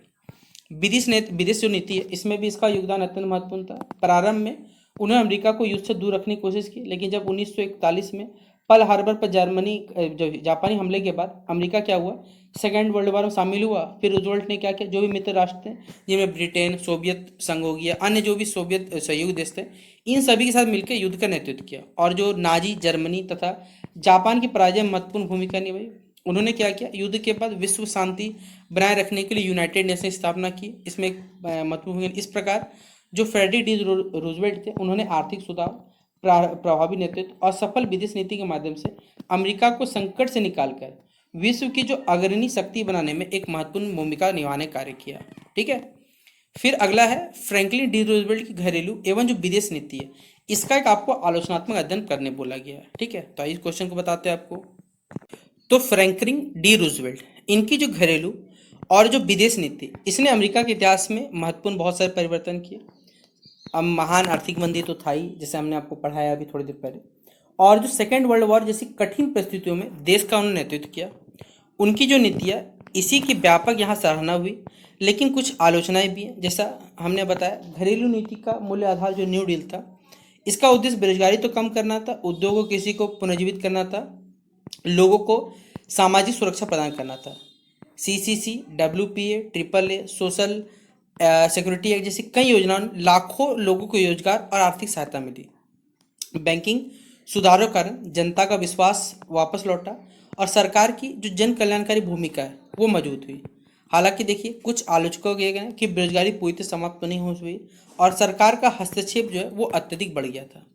विदेश जो नीति है इसमें भी इसका योगदान अत्यंत महत्वपूर्ण था। प्रारंभ में उन्होंने अमेरिका को युद्ध से दूर रखने की कोशिश की, लेकिन जब 1941 में पर्ल हार्बर पर जो जापानी हमले के बाद अमेरिका क्या हुआ, सेकेंड वर्ल्ड वॉर में शामिल हुआ। फिर रूजवेल्ट ने क्या किया, जो भी मित्र राष्ट्र थे जिनमें ब्रिटेन, सोवियत संघ हो गया, अन्य जो भी सोवियत सहयोगी देश थे, इन सभी के साथ मिलकर युद्ध का नेतृत्व किया और जो नाजी जर्मनी तथा जापान की पराजय में महत्वपूर्ण भूमिका निभाई। उन्होंने क्या किया, युद्ध के बाद विश्व शांति बनाए रखने के लिए यूनाइटेड नेशन की स्थापना की। इसमें एक महत्वपूर्ण भूमिका इस प्रकार जो फ्रेडरिक डी रूजवेल्ट थे उन्होंने आर्थिक सुधार, प्रभावी नेतृत्व और सफल विदेश नीति के माध्यम से अमेरिका को संकट से निकालकर विश्व की जो अग्रणी शक्ति बनाने में एक महत्वपूर्ण भूमिका निभाने कार्य किया। ठीक है, फिर अगला है फ्रैंकलिन डी रूजवेल्ट की घरेलू एवं जो विदेश नीति है इसका एक आपको आलोचनात्मक अध्ययन करने बोला गया है। ठीक है, तो इस क्वेश्चन को बताते हैं आपको। तो फ्रैंकलिन डी रूजवेल्ट इनकी जो घरेलू और जो विदेश नीति, इसने अमेरिका के इतिहास में महत्वपूर्ण बहुत सारे परिवर्तन किए। अब महान आर्थिक मंदी तो था ही, जैसे हमने आपको पढ़ाया अभी थोड़ी देर पहले, और जो सेकेंड वर्ल्ड वॉर जैसी कठिन परिस्थितियों में देश का उन्होंने नेतृत्व किया। उनकी जो नीतियाँ, इसी की व्यापक यहाँ सराहना हुई, लेकिन कुछ आलोचनाएं भी हैं। जैसा हमने बताया, घरेलू नीति का मूल्य आधार जो न्यू डील था, इसका उद्देश्य बेरोजगारी तो कम करना था, उद्योगों कृषि को पुनर्जीवित करना था, लोगों को सामाजिक सुरक्षा प्रदान करना था। CCC, WPA, AAA, social security act जैसी कई योजनाओं ने लाखों लोगों को रोजगार और आर्थिक सहायता मिली। बैंकिंग सुधारों के कारण जनता का विश्वास वापस लौटा और सरकार की जो जन कल्याणकारी भूमिका है वो मौजूद हुई। हालांकि देखिए, कुछ आलोचकों के कहना है कि बेरोजगारी पूरी तरह समाप्त तो नहीं हुई और सरकार का हस्तक्षेप जो है वो अत्यधिक बढ़ गया था।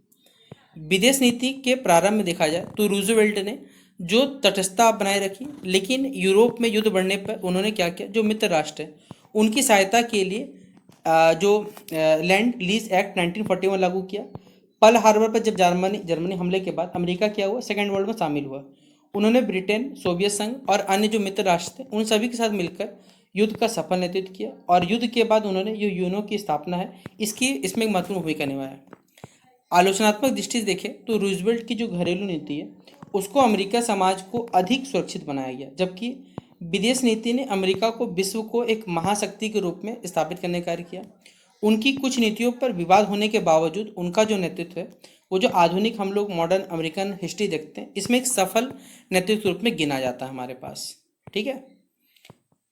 विदेश नीति के प्रारंभ में देखा जाए तो रूजवेल्ट ने जो तटस्थता बनाए रखी, लेकिन यूरोप में युद्ध बढ़ने पर उन्होंने क्या किया, जो मित्र राष्ट्र है उनकी सहायता के लिए जो लैंड लीज एक्ट 1941 लागू किया। पर्ल हार्बर पर जब जर्मनी हमले के बाद अमेरिका क्या हुआ, सेकेंड वर्ल्ड में शामिल हुआ। उन्होंने ब्रिटेन, सोवियत संघ और अन्य जो मित्र राष्ट्र थे उन सभी के साथ मिलकर युद्ध का सफल नेतृत्व किया और युद्ध के बाद उन्होंने जो यूएनओ की स्थापना है इसमें एक महत्वपूर्ण भूमिका निभाया। आलोचनात्मक दृष्टि से देखें तो रूजवेल्ट की जो घरेलू नीति है उसको अमेरिका समाज को अधिक सुरक्षित बनाया गया, जबकि विदेश नीति ने अमेरिका को विश्व को एक महाशक्ति के रूप में स्थापित करने का कार्य किया। उनकी कुछ नीतियों पर विवाद होने के बावजूद उनका जो नेतृत्व है वो जो आधुनिक हम लोग मॉडर्न अमेरिकन हिस्ट्री देखते हैं इसमें एक सफल नेतृत्व के रूप में गिना जाता है हमारे पास। ठीक है,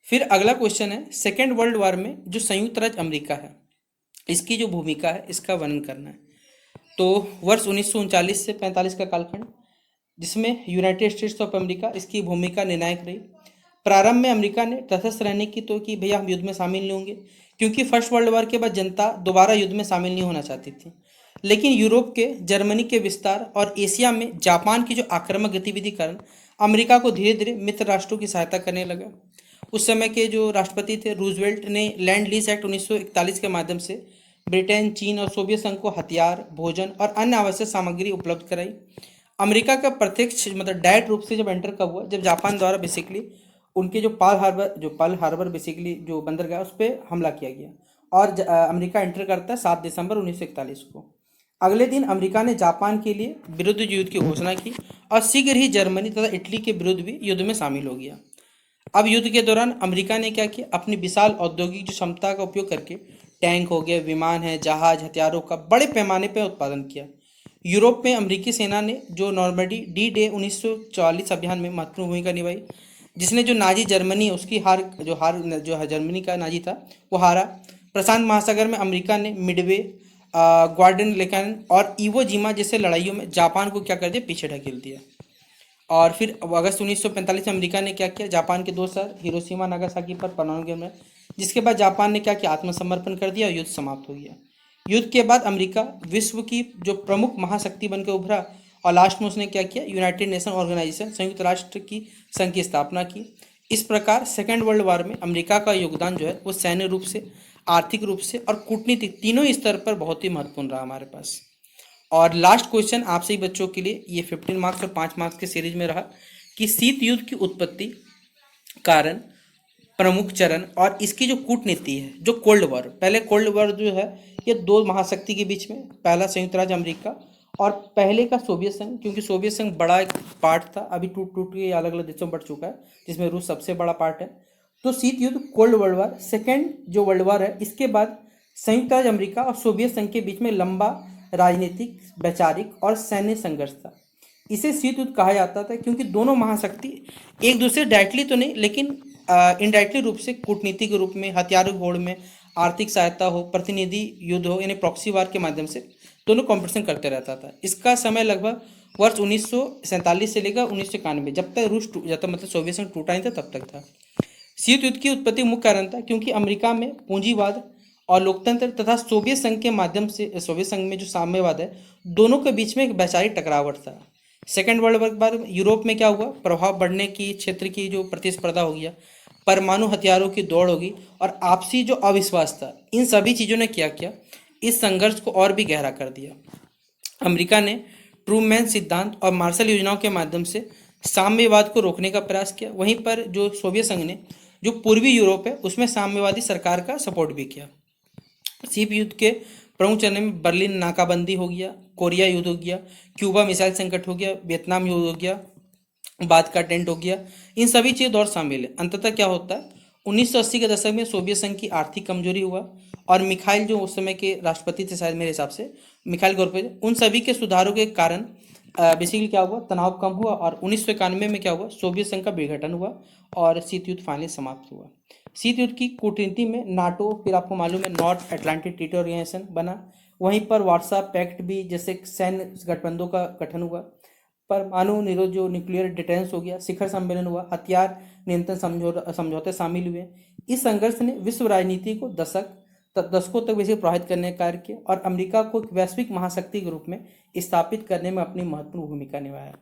फिर अगला क्वेश्चन है, सेकेंड वर्ल्ड वॉर में जो संयुक्त राज्य अमेरिका है इसकी जो भूमिका है इसका वर्णन करना है। तो वर्ष 1939 से 45 का कालखंड, जिसमें यूनाइटेड स्टेट्स ऑफ अमेरिका इसकी भूमिका निर्णायक रही। प्रारंभ में अमेरिका ने तटस्थ रहने की तो कि भैया हम युद्ध में शामिल नहीं होंगे, क्योंकि फर्स्ट वर्ल्ड वॉर के बाद जनता दोबारा युद्ध में शामिल नहीं होना चाहती थी। लेकिन यूरोप के, जर्मनी के विस्तार और एशिया में जापान की जो आक्रामक गतिविधि कारण अमेरिका को धीरे धीरे मित्र राष्ट्रों की सहायता करने लगा। उस समय के जो राष्ट्रपति थे रूजवेल्ट ने लैंड लीज एक्ट 1941 के माध्यम से ब्रिटेन, चीन और सोवियत संघ को हथियार, भोजन और अन्य आवश्यक सामग्री उपलब्ध कराई। अमेरिका का प्रत्यक्ष मतलब डायरेक्ट रूप से जब एंटर कब हुआ, जब जापान द्वारा बेसिकली उनके जो पर्ल हार्बर बेसिकली जो बंदरगाह उस पर हमला किया गया और अमेरिका एंटर करता है 7 दिसंबर 1941 को। अगले दिन अमेरिका ने जापान के लिए विरुद्ध युद्ध की घोषणा की और शीघ्र ही जर्मनी तथा इटली के विरुद्ध भी युद्ध में शामिल हो गया। अब युद्ध के दौरान अमेरिका ने क्या किया, अपनी विशाल औद्योगिक जो क्षमता का उपयोग करके टैंक हो गए, विमान है, जहाज, हथियारों का बड़े पैमाने पर उत्पादन किया। यूरोप में अमेरिकी सेना ने जो नॉर्मंडी डी डे 1944 अभियान में महत्वपूर्ण भूमिका निभाई, जिसने जो नाजी जर्मनी उसकी जो जर्मनी का नाजी था वो हारा। प्रशांत महासागर में अमेरिका ने मिडवे, ग्वाडलकानाल और इवो जिमा जैसे लड़ाइयों में जापान को क्या कर दिया, पीछे ढकेल दिया। और फिर अगस्त 1945 में अमेरिका ने क्या किया, जापान के 2 शहर हिरोशिमा नागासाकी पर परमाणु हमला, जिसके बाद जापान ने क्या किया, आत्मसमर्पण कर दिया और युद्ध समाप्त हो गया। युद्ध के बाद अमेरिका विश्व की जो प्रमुख महाशक्ति बनकर उभरा और लास्ट में उसने क्या किया, यूनाइटेड नेशन ऑर्गेनाइजेशन संयुक्त राष्ट्र की संघ की स्थापना की। इस प्रकार सेकेंड वर्ल्ड वॉर में अमेरिका का योगदान जो है वो सैन्य रूप से, आर्थिक रूप से और कूटनीतिक तीनों स्तर पर बहुत ही महत्वपूर्ण रहा हमारे पास। और लास्ट क्वेश्चन आप सभी बच्चों के लिए, ये 15 मार्क्स और 5 मार्क्स के सीरीज में रहा कि शीत युद्ध की उत्पत्ति, कारण, प्रमुख चरण और इसकी जो कूटनीति है, जो कोल्ड वॉर, पहले कोल्ड वॉर जो है ये 2 महाशक्ति के बीच में, पहला संयुक्त राज्य अमेरिका और पहले का सोवियत संघ, क्योंकि सोवियत संघ बड़ा एक पार्ट था, अभी टूट टूट के अलग अलग देशों में बढ़ चुका है, जिसमें रूस सबसे बड़ा पार्ट है। तो शीत युद्ध, कोल्ड वर्ल्ड वॉर, सेकेंड जो वर्ल्ड वॉर है, इसके बाद संयुक्त राज्य अमेरिका और सोवियत संघ के बीच में लंबा राजनीतिक, वैचारिक और सैन्य संघर्ष था। इसे शीत युद्ध कहा जाता था क्योंकि दोनों महाशक्ति एक दूसरे डायरेक्टली तो नहीं लेकिन इनडायरेक्टली रूप से कूटनीति के रूप में, हथियारों की होड़ में, आर्थिक सहायता हो, प्रतिनिधि युद्ध हो, यानी प्रॉक्सी वार के माध्यम से दोनों कॉम्पिटिशन करते रहता था। इसका समय लगभग वर्ष 1947 से लेकर 1991, जब तक मतलब सोवियत संघ टूटा नहीं था तब तक था। शीत युद्ध की उत्पत्ति मुख्य कारण था क्योंकि अमेरिका में पूंजीवाद और लोकतंत्र तथा सोवियत संघ के माध्यम से, सोवियत संघ में जो साम्यवाद है, दोनों के बीच में एक वैचारिक टकरावट था। सेकेंड वर्ल्ड वॉर के बाद यूरोप में क्या हुआ, प्रभाव बढ़ने की क्षेत्र की जो प्रतिस्पर्धा हो गया, परमाणु हथियारों की दौड़ होगी और आपसी जो अविश्वास था, इन सभी चीज़ों ने क्या किया, इस संघर्ष को और भी गहरा कर दिया। अमेरिका ने ट्रूमैन सिद्धांत और मार्शल योजनाओं के माध्यम से साम्यवाद को रोकने का प्रयास किया। वहीं पर जो सोवियत संघ ने जो पूर्वी यूरोप है उसमें साम्यवादी सरकार का सपोर्ट भी किया। शीत युद्ध के प्रमुख चरण में बर्लिन नाकाबंदी हो गया, कोरिया युद्ध हो गया, क्यूबा मिसाइल संकट हो गया, वियतनाम युद्ध हो गया, बाद का टेंट हो गया, इन सभी चीज़ें दौर शामिल है। अंततः क्या होता है, 1980 के दशक में सोवियत संघ की आर्थिक कमजोरी हुआ और मिखाइल जो उस समय के राष्ट्रपति थे शायद मेरे हिसाब से, मिखाइल गोर्बाचेव, उन सभी के सुधारों के कारण बेसिकली क्या हुआ, तनाव कम हुआ और 1991 में क्या हुआ, सोवियत संघ का विघटन हुआ और शीत युद्ध फाइनली समाप्त हुआ। शीत युद्ध की कूटनीति में नाटो, फिर आपको मालूम है नॉर्थ अटलांटिक ट्रीटी ऑर्गेनाइजेशन बना, वहीं पर वार्सा पैक्ट भी जैसे सैन्य गठबंधों का गठन हुआ, परमाणु निरोध जो न्यूक्लियर डिटेंस हो गया, शिखर सम्मेलन हुआ, हथियार नियंत्रण समझौते शामिल हुए। इस संघर्ष ने विश्व राजनीति को दशकों तक वैसे प्रभावित करने का कार्य किया और अमेरिका को एक वैश्विक महाशक्ति के रूप में स्थापित करने में अपनी महत्वपूर्ण भूमिका निभाया।